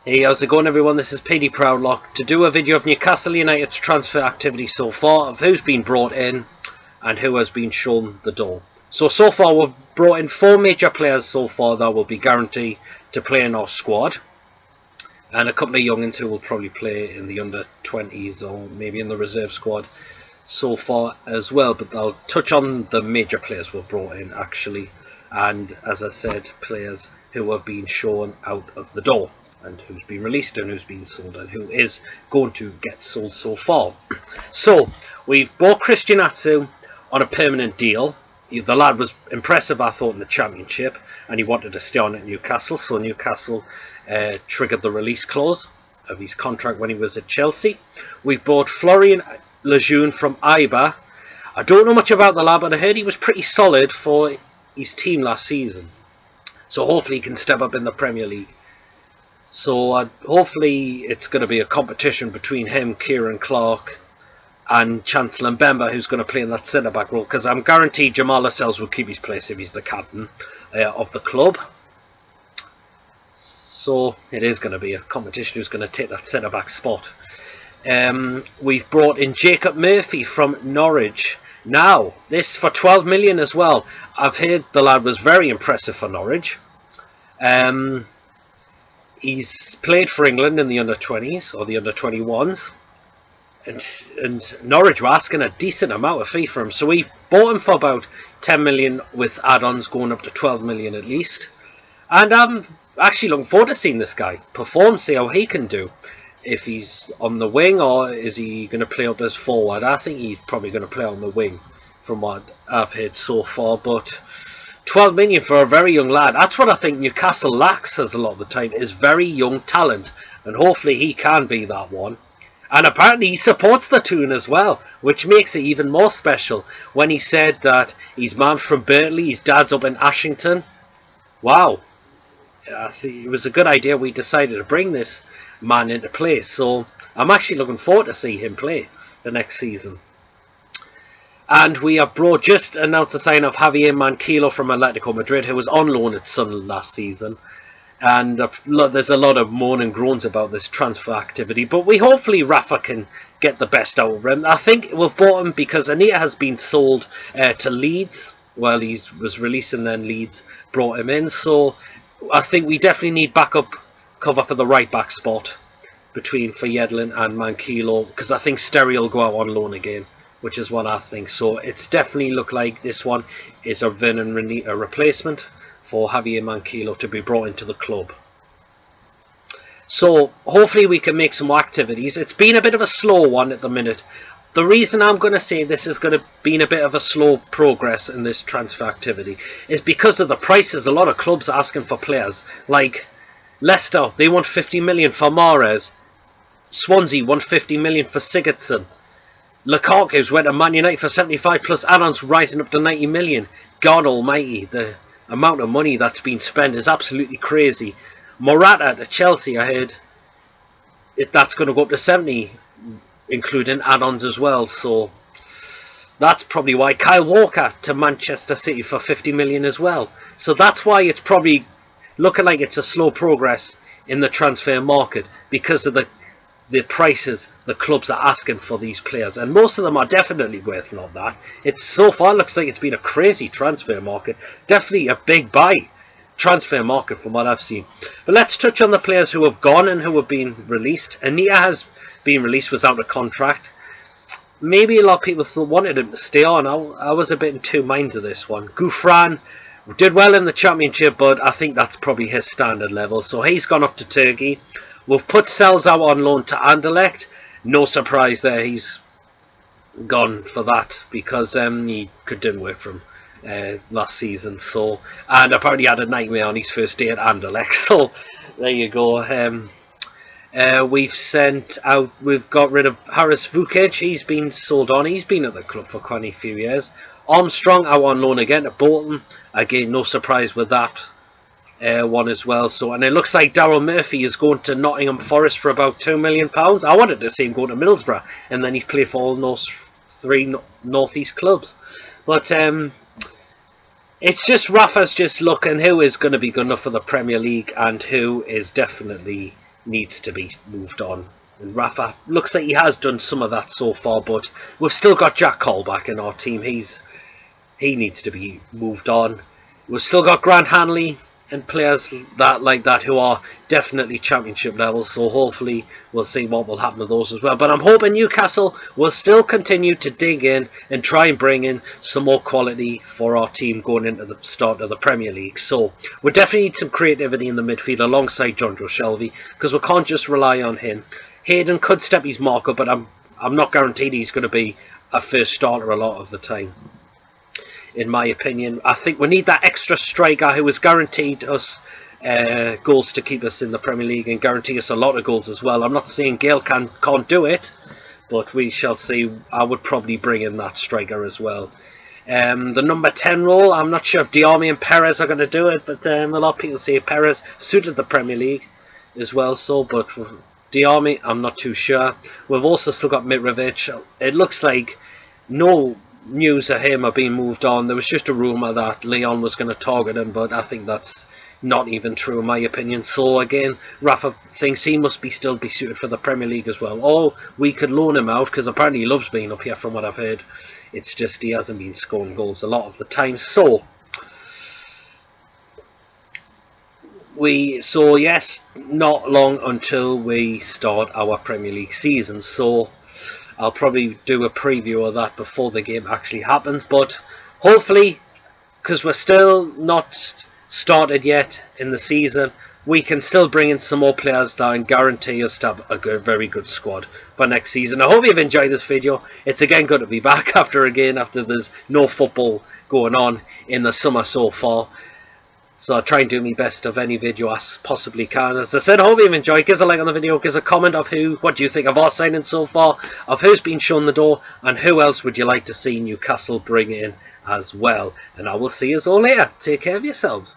Hey, how's it going everyone? This is PD Proudlock to do a video of Newcastle United's transfer activity so far, of who's been brought in and who has been shown the door. So far we've brought in 4 major players so far that will be guaranteed to play in our squad, and a couple of youngins who will probably play in the under-20s or maybe in the reserve squad so far as well. But I'll touch on the major players we've brought in actually, and as I said, players who have been shown out of the door, and who's been released and who's been sold and who is going to get sold so far. So we've bought Christian Atsu on a permanent deal. The lad was impressive, I thought, in the Championship, and he wanted to stay on at Newcastle, so Newcastle triggered the release clause of his contract when he was at Chelsea. We've bought Florian Lejeune from Iba. I don't know much about the lad, but I heard he was pretty solid for his team last season, so hopefully he can step up in the Premier League. So hopefully it's going to be a competition between him, Kieran Clark and Chancellor Mbemba, who's going to play in that centre-back role, because I'm guaranteed Jamal Lascelles will keep his place if he's the captain of the club. So it is going to be a competition who's going to take that centre-back spot. We've brought in Jacob Murphy from Norwich. Now, this for 12 million as well. I've heard the lad was very impressive for Norwich. He's played for England in the under-20s or the under-21s, and Norwich were asking a decent amount of fee for him, so we bought him for about 10 million with add-ons going up to 12 million at least. And I'm actually looking forward to seeing this guy perform, see how he can do, if he's on the wing or is he going to play up as forward. I think he's probably going to play on the wing from what I've heard so far, but 12 million for a very young lad. That's what I think Newcastle lacks as a lot of the time, is very young talent, and hopefully he can be that one. And apparently he supports the tune as well, which makes it even more special when he said that his mum's from Burtley, his dad's up in Ashington. Wow, I think it was a good idea we decided to bring this man into play, so I'm actually looking forward to see him play the next season. And we have just announced the sign of Javier Manquillo from Atletico Madrid, who was on loan at Sunderland last season. And there's a lot of moan and groans about this transfer activity, but hopefully Rafa can get the best out of him. I think we've bought him because Anita has been sold to Leeds. Well, he was released and then Leeds brought him in. So I think we definitely need backup cover for the right back spot for Yedlin and Manquillo, because I think Sterry will go out on loan again, which is what I think. So it's definitely look like this one is a Vernon Renita replacement for Javier Manquillo to be brought into the club. So hopefully we can make some more activities. It's been a bit of a slow one at the minute. The reason I'm going to say this is going to be a bit of a slow progress in this transfer activity is because of the prices. A lot of clubs are asking for players. Like Leicester, they want 50 million for Mahrez. Swansea want 50 million for Sigurdsson. Lukaku's went to Man United for 75 plus add-ons, rising up to 90 million. God almighty, the amount of money that's been spent is absolutely crazy. Morata to Chelsea, I heard that's going to go up to 70, including add-ons as well. So that's probably why. Kyle Walker to Manchester City for 50 million as well. So that's why it's probably looking like it's a slow progress in the transfer market, because of the prices the clubs are asking for these players, and most of them are definitely worth not that. It's so far looks like it's been a crazy transfer market, definitely a big buy transfer market from what I've seen. But let's touch on the players who have gone and who have been released. Anita has been released, was out of contract. Maybe a lot of people wanted him to stay on. I was a bit in two minds of this one. Gouffran did well in the Championship, but I think that's probably his standard level, so he's gone up to Turkey. We've put Sells out on loan to Anderlecht. No surprise there, he's gone for that, because he didn't work for him last season. So, and apparently had a nightmare on his first day at Anderlecht. So there you go. We've got rid of Haris Vukic. He's been sold on. He's been at the club for quite a few years. Armstrong out on loan again to Bolton. Again, no surprise with that one as well. So, and it looks like Daryl Murphy is going to Nottingham Forest for about £2 million. I wanted to see him go to Middlesbrough, and then he's played for all those 3 northeast clubs. But it's just Rafa's just looking who is going to be good enough for the Premier League and who is definitely needs to be moved on. And Rafa looks like he has done some of that so far, but we've still got Jack Cole back in our team. He needs to be moved on. We've still got Grant Hanley and players like that who are definitely championship levels, so hopefully we'll see what will happen to those as well. But I'm hoping Newcastle will still continue to dig in and try and bring in some more quality for our team going into the start of the Premier League. So we definitely need some creativity in the midfield alongside John Joe Shelby, because we can't just rely on him. Hayden could step his mark up, but I'm not guaranteed he's going to be a first starter a lot of the time. In my opinion, I think we need that extra striker who has guaranteed us goals to keep us in the Premier League and guarantee us a lot of goals as well. I'm not saying Gale can't do it, but we shall see. I would probably bring in that striker as well. The number 10 role, I'm not sure if Diarmi and Perez are going to do it, but a lot of people say Perez suited the Premier League as well. So, but Diarmi, I'm not too sure. We've also still got Mitrovic. It looks like no news of him are being moved on. There was just a rumour that Leon was going to target him, but I think that's not even true in my opinion. So again, Rafa thinks he must still be suited for the Premier League as well. Or we could loan him out, because apparently he loves being up here from what I've heard. It's just he hasn't been scoring goals a lot of the time. So yes, not long until we start our Premier League season. So I'll probably do a preview of that before the game actually happens, but hopefully, because we're still not started yet in the season, we can still bring in some more players that and guarantee us to have a very good squad for next season. I hope you've enjoyed this video. It's again good to be back after there's no football going on in the summer so far. So I'll try and do my best of any video I possibly can. As I said, I hope you've enjoyed. Give us a like on the video. Give us a comment of what do you think of our signing so far, of who's been shown the door, and who else would you like to see Newcastle bring in as well. And I will see you all later. Take care of yourselves.